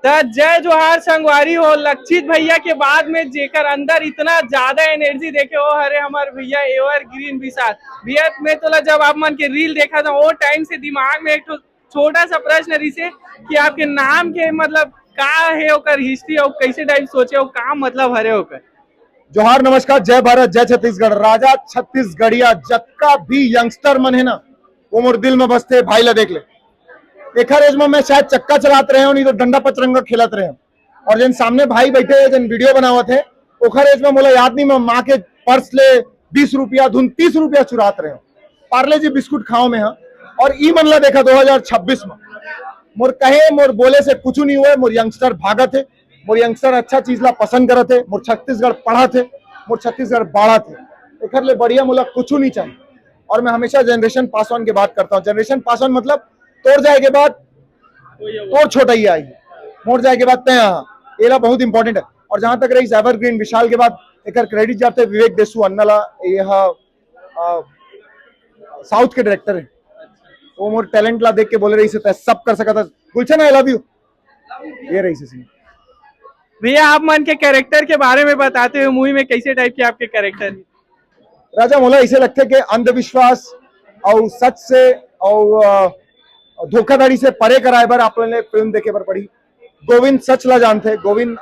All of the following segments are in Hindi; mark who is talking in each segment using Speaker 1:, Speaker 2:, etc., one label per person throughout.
Speaker 1: तो जय जोहार संगवारी हो। लक्षित भैया के बाद में जेकर अंदर इतना ज्यादा एनर्जी देखे हो, अरे हमारे भैया एवर ग्रीन विशाल भैया में तो जब आप मन के रील देखा था वो टाइम से दिमाग में एक तो छोटा सा प्रश्न रही से कि आपके नाम के मतलब का है ओकर हिस्ट्री और कैसे टाइप सोचे हो का मतलब हरे होकर।
Speaker 2: जोहार नमस्कार, जय भारत जय छत्तीसगढ़। राजा छत्तीसगढ़िया जक्का भी यंगस्टर मन है ना, वो मोर दिल में बसते भाई ला देख ले। एखर एज में मैं शायद चक्का चलाते रहे हो, नहीं तो डंडा पचरंगा खेलत रहे हो। और जिन सामने भाई बैठे हैं जिन वीडियो बनावत है ओखर एज में मोला याद नहीं, मैं माँ के पर्स ले 20 रुपया धुन 30 रुपया चुरात रहे हो। पार्ले जी बिस्कुट खाओ में हाँ। और ई मन ला देखा 2026 में मोर कहे मोर बोले से कुछ नहीं हुए। मोर यंगस्टर भागत है, मोर यंगस्टर अच्छा चीज ला पसंद करत है। मोर छत्तीसगढ़ पढ़ा थे, मोर छत्तीसगढ़ बाढ़ा थे। एखर ले बढ़िया मोला कुछ नहीं चाहिए। और मैं हमेशा जनरेशन पास ऑन की बात करता हूँ। जनरेशन पास ऑन मतलब तोड़ जाए के बाद तोड़ छोटा ही आई, मोड़ जाए के बाद तय एला बहुत इंपॉर्टेंट है। और जहां तक रही एवरग्रीन विशाल के बाद एक क्रेडिट जाते विवेक देसु अन्नाला, यह साउथ के डायरेक्टर है। वो मोर टैलेंट ला देख के बोले रही से सब कर सका था। गुलशन आई लव यू, ये रही से।
Speaker 1: भैया आप मन के कैरेक्टर के बारे में बताते हुए मूवी में कैसे टाइप के आपके कैरेक्टर।
Speaker 2: राजा मोला ऐसे लगते कि अंधविश्वास और सच से और धोखाधड़ी से परे कराए बर आप लोगों ने फिल्म देखे बर पड़ी। गोविंद सच ला जानते, गोविंद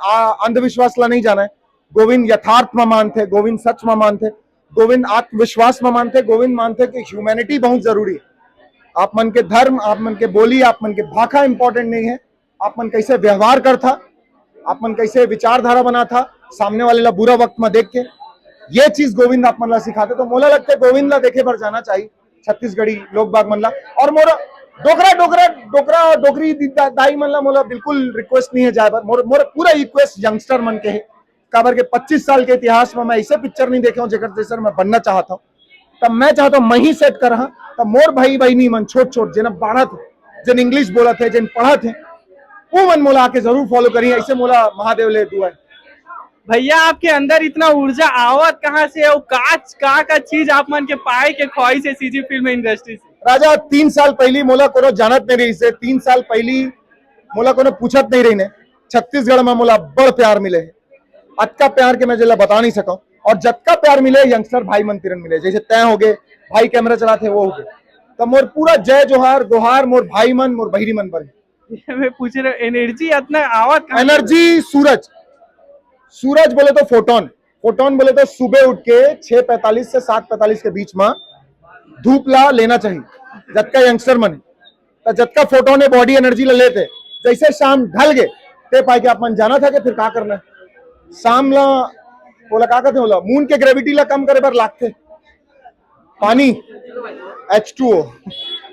Speaker 2: अंधविश्वास ला नहीं जाना है। गोविंद यथार्थ में मानते, गोविंद सच में मानते, गोविंद आत्मविश्वास में मानते। गोविंद मानते कि ह्यूमैनिटी बहुत जरूरी है। आप मन के धर्म, आप मन के बोली, आप मन के भाषा इंपॉर्टेंट नहीं है। आप मन कैसे व्यवहार करता, आप मन कैसे विचारधारा बना था सामने वाले ला बुरा वक्त में देख के, ये चीज गोविंद आप मन ला सिखाते। तो मोला लगता है गोविंद ला देखे पर जाना चाहिए छत्तीसगढ़ी लोग बाग मन ला। और मोरा डोकरा डोकरा डोकरा और डोकरी दाई मन ला मोला बिल्कुल रिक्वेस्ट नहीं है जाए पर। मोर पूरा रिक्वेस्ट यंगस्टर मन के है काबर के 25 साल के इतिहास में मैं ऐसे पिक्चर नहीं देखे हूँ जेकर जैसे मैं बनना चाहता हूँ। तब मैं चाहता हूँ मैं ही सेट कर रहा। तब मोर भाई बहनी मन छोट छोट जिन बाढ़ा थे, जिन इंग्लिश बोला थे, जिन पढ़ा थे, वो मन मोला आके जरूर फॉलो करिए। ऐसे मोला महादेव ले दुआ है।
Speaker 1: भैया आपके अंदर इतना ऊर्जा आवत कहाँ से और काच का चीज आप मन के पाए के ख्वाहिश है सीजी फिल्म इंडस्ट्री से।
Speaker 2: राजा 3 साल पहली मोला कोनो जानत नहीं रही से, 3 साल पहली मोला कोनो पूछत नहीं रही ने। छत्तीसगढ़ में मोला बड़ प्यार मिले है, अतका प्यार के मैं जिला बता नहीं सका। और जतका प्यार मिले यंगस्टर भाई मन तिरन मिले, जैसे तय हो गए भाई कैमरा चलाते वो हो गए। तो मोर पूरा जय जोहार गोहार मोर भाई मन मोर बहिरी मन पर।
Speaker 1: मैं पूछ रहा एनर्जी इतना आवत।
Speaker 2: एनर्जी सूरज, सूरज बोले तो फोटोन, फोटोन बोले तो सुबह उठ के 6:45 से 7:45 के बीच में धूप ला लेना चाहिए जतका यंगस्टर मन। तो जतका फोटोन है बॉडी एनर्जी ला लेते, जैसे शाम ढल गए ते पाए के आप मन जाना था कि फिर क्या करना है। शाम ला बोला क्या कहते बोला मून के ग्रेविटी ला कम करे पर लागते पानी H2O।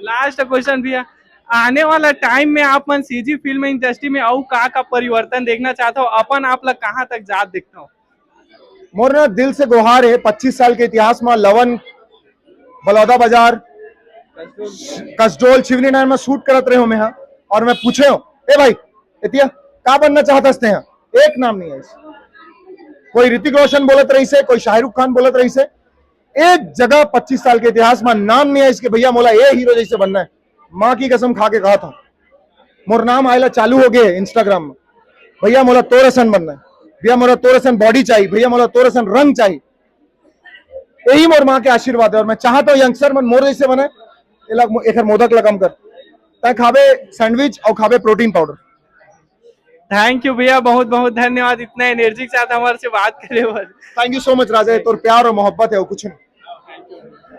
Speaker 1: लास्ट क्वेश्चन भैया, आने वाला टाइम में आप मन सीजी फिल्म इंडस्ट्री में और का परिवर्तन देखना चाहता हो, अपन आप लोग कहाँ तक जात देखता हो।
Speaker 2: मोर ना दिल से गुहार है 25 साल के इतिहास में लवन बलौदा बाजार कसडोल शिवनी नारायण में शूट करत रहे हो मैं हाँ। और मैं पूछे हो ए भाई इतिया का बनना चाहता हैं, एक नाम नहीं है। कोई ऋतिक रोशन बोलत रही से, कोई शाहरुख खान बोलत रही से, एक जगह 25 साल के इतिहास में नाम नहीं है इसके भैया मोला ये हीरो जैसे बनना है। माँ की कसम खा के कहा था, मोर नाम आयला चालू हो गए इंस्टाग्राम में, भैया मोला तोरसन बनना है, भैया मोला तोरसन बॉडी चाहिए, भैया मोला तोरसन रंग चाहिए। यही मोर माँ के आशीर्वाद है। और मैं चाहता हूँ यंगस्टर मन मोर जैसे बने। एक मोदक ला कम कर तय खावे सैंडविच और खावे प्रोटीन पाउडर।
Speaker 1: थैंक यू भैया, बहुत बहुत धन्यवाद इतना एनर्जी के साथ हमारे से बात करे।
Speaker 2: थैंक यू सो मच राजा, तोर प्यार और मोहब्बत है वो कुछ नहीं।